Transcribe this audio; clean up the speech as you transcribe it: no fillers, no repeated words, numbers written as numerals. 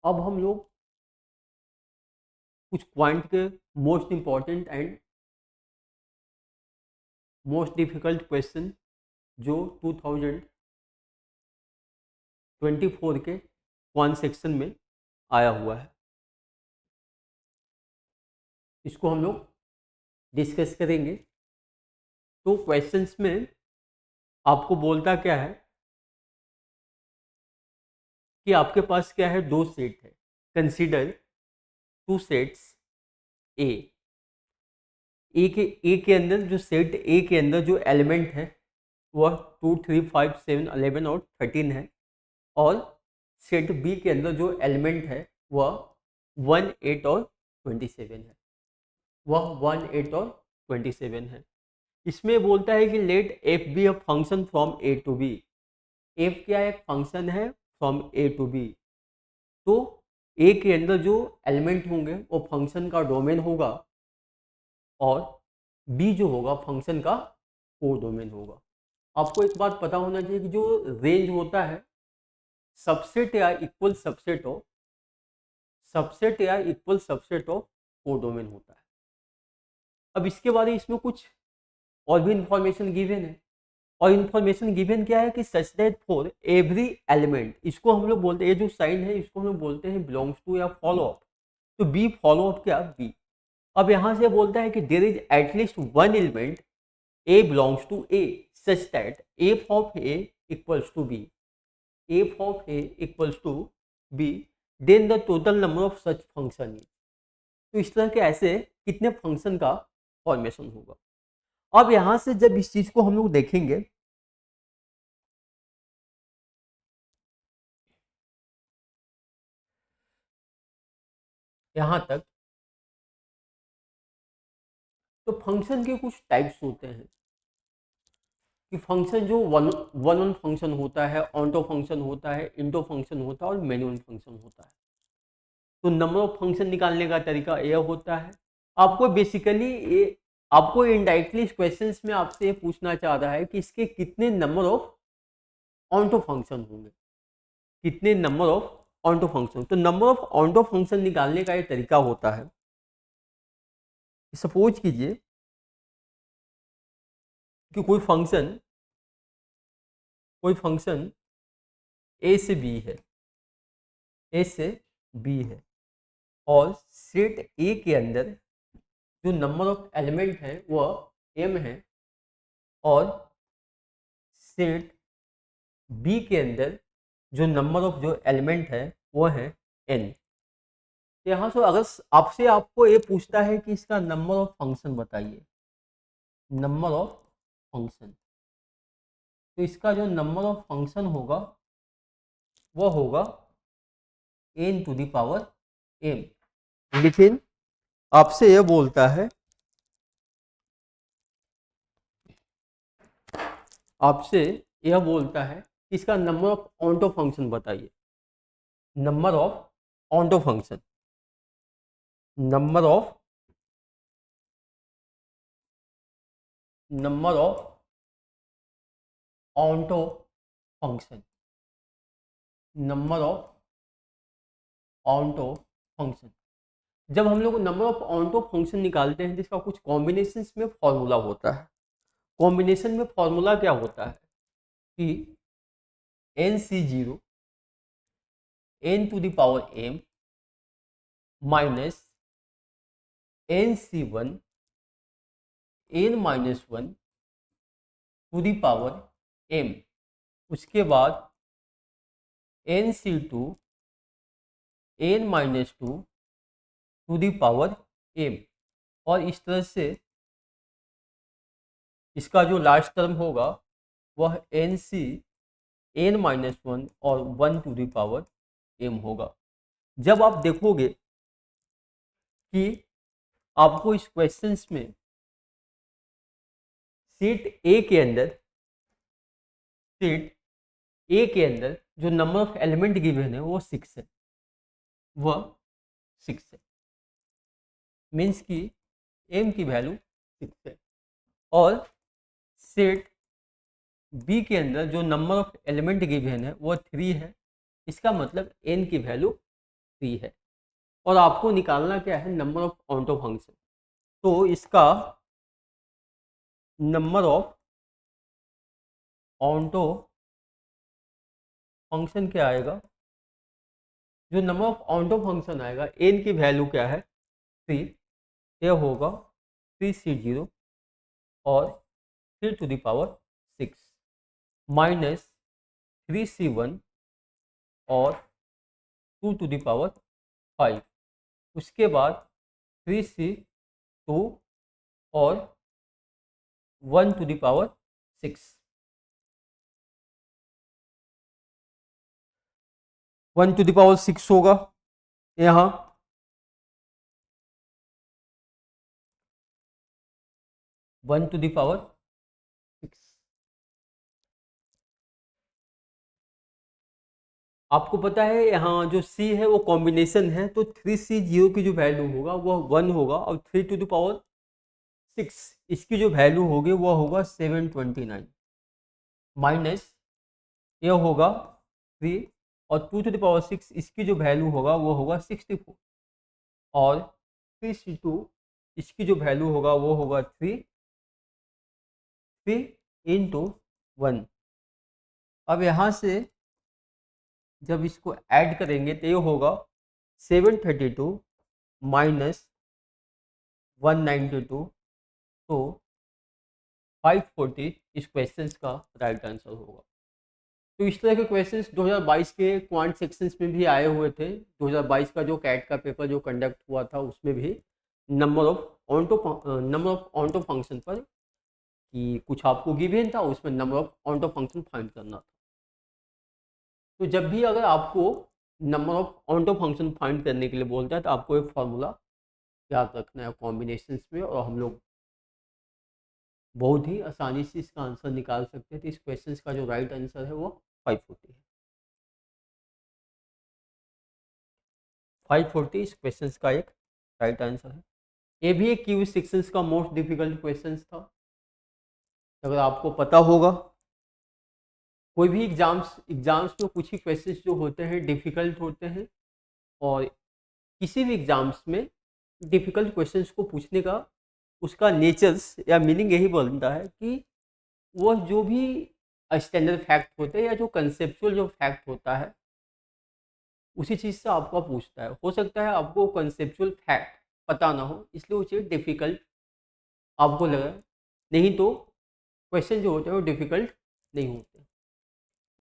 अब हम लोग कुछ पॉइंट के most important and most difficult question जो 2024 के क्वांट सेक्शन में आया हुआ है, इसको हम लोग डिस्कस करेंगे। तो क्वेश्चंस में आपको बोलता क्या है कि आपके पास क्या है, दो सेट है। Consider two sets A. A के अंदर जो सेट ए के अंदर जो एलिमेंट है वह 2, 3, 5, 7, 11 और 13 है, और सेट बी के अंदर जो एलिमेंट है वह 1, 8 और 27 है। वह 1, 8 और 27 है। इसमें बोलता है कि let f be a function from A to B. F क्या एक फंक्शन है फ्रॉम ए टू बी। तो ए के अंदर जो एलिमेंट होंगे वो फंक्शन का डोमेन होगा, और बी जो होगा फंक्शन का कोड डोमेन होगा। आपको एक बात पता होना चाहिए कि जो रेंज होता है सबसेट या equal subset of code domain होता है। अब इसके बाद इसमें कुछ और भी इंफॉर्मेशन गिवन है, और इंफॉर्मेशन गिवन क्या है कि such that for every element, इसको हम लोग बोलते हैं, ये जो साइन है इसको हम लोग बोलते हैं बिलोंग्स टू या फॉलो अप। तो बी फॉलो अप क्या, बी। अब यहां से बोलता है कि there is at least one element a belongs to A such that f of a equals to B, f of a equals to b, then the total number of such function is. तो इस तरह के ऐसे कितने function का formation होगा। अब यहां से जब इस चीज को हम लोग देखेंगे, यहां तक, तो फंक्शन के कुछ टाइप्स होते हैं कि फंक्शन जो वन वन फंक्शन होता है, ऑन्टो फंक्शन होता है, इंटो फंक्शन होता है और मैन्युअल फंक्शन होता है। तो नंबर ऑफ फंक्शन निकालने का तरीका यह होता है। आपको बेसिकली ये, आपको इनडायरेक्टली इस क्वेश्चन में आपसे ये पूछना चाह रहा है कि इसके कितने नंबर ऑफ ऑन्टो फंक्शन होंगे, कितने नंबर ऑफ ऑन्टो फंक्शन। तो नंबर ऑफ ऑन्टो फंक्शन निकालने का ये तरीका होता है। सपोज कीजिए कि कोई फंक्शन ए से बी है, ए से बी है, और सेट ए के अंदर जो नंबर ऑफ एलिमेंट है वह एम है, और सेट बी के अंदर जो नंबर ऑफ जो एलिमेंट है वो है एन। तो यहाँ से अगर आपसे आपको ये पूछता है कि इसका नंबर ऑफ फंक्शन बताइए, नंबर ऑफ फंक्शन, तो इसका जो नंबर ऑफ फंक्शन होगा वो होगा n to the power m. लेकिन आपसे यह बोलता है, आपसे यह बोलता है कि इसका नंबर ऑफ ऑन्टो फंक्शन बताइए, number of onto function, number of onto function, number of onto function. जब हम लोग नंबर ऑफ ऑन्टो फंक्शन निकालते हैं जिसका कुछ कॉम्बिनेशन में फॉर्मूला होता है। कॉम्बिनेशन में फॉर्मूला क्या होता है कि n C zero n to the power m minus n C one n minus one to the power m, उसके बाद n C two n minus two to the power m, और इस तरह से इसका जो लास्ट टर्म होगा वह N C N minus one और one to the power M होगा। जब आप देखोगे कि आपको इस क्वेश्चंस में सेट ए के अंदर जो नंबर ऑफ एलिमेंट गिवन है वो 6 है, वह 6 है, मीन्स कि एम की वैल्यू 6 है। और सेट बी के अंदर जो नंबर ऑफ एलिमेंट गिवन है वो 3 है, इसका मतलब एन की वैल्यू 3 है और आपको निकालना क्या है, नंबर ऑफ ऑन्टो फंक्शन। तो इसका नंबर ऑफ ऑन्टो फंक्शन क्या आएगा, जो नंबर ऑफ ऑन्टो फंक्शन आएगा, एन की वैल्यू क्या है 3, यह होगा 3C0 और 3 to the power 6 minus 3C1 और 2 to the power 5, उसके बाद 3C2 और 1 to the power 6, 1 to the power 6 होगा यहाँ, 1 to the power 6। आपको पता है यहाँ जो C है वो कॉम्बिनेशन है, तो 3C0 की जो वैल्यू होगा वह 1 होगा और 3 to the power 6 इसकी जो वैल्यू होगी वह होगा 729 माइनस यह होगा 3 और 2 to the power 6 इसकी जो वैल्यू होगा वो होगा 64 और 3C2 इसकी जो वैल्यू होगा वो होगा 3 into 1। अब यहाँ से जब इसको ऐड करेंगे तो ये होगा 732 माइनस 192, तो 540 इस क्वेश्चन का राइट आंसर होगा। तो इस तरह के क्वेश्चंस 2022 के क्वांट सेक्शंस में भी आए हुए थे। 2022 का जो कैट का पेपर जो कंडक्ट हुआ था उसमें भी नंबर ऑफ ऑन्टो फंक्शन पर कि कुछ आपको गिवन था, उसमें number of onto function find करना था। तो जब भी अगर आपको number of onto function find करने के लिए बोलता है तो आपको एक फार्मूला याद रखना है कॉम्बिनेशंस में, और हम लोग बहुत ही आसानी से इसका आंसर निकाल सकते हैं। तो इस क्वेश्चन का जो राइट आंसर है वो 540 है। 540 इस क्वेश्चन का एक राइट आंसर है। ये भी एक क्यू सेक्शंस का मोस्ट डिफिकल्ट क्वेश्चन था। अगर आपको पता होगा कोई भी एग्जाम्स में कुछ ही क्वेश्चंस जो होते हैं डिफ़िकल्ट होते हैं, और किसी भी एग्जाम्स में डिफ़िकल्ट क्वेश्चंस को पूछने का उसका नेचर्स या मीनिंग यही बनता है कि वह जो भी स्टैंडर्ड फैक्ट होते हैं या जो कंसेप्चुअल जो फैक्ट होता है उसी चीज़ से आपको पूछता है। हो सकता है आपको कंसेप्चुअल फैक्ट पता ना हो इसलिए वो चीज़ डिफ़िकल्ट आपको लगा, नहीं तो क्वेश्चन जो होते हैं वो डिफ़िकल्ट नहीं होते।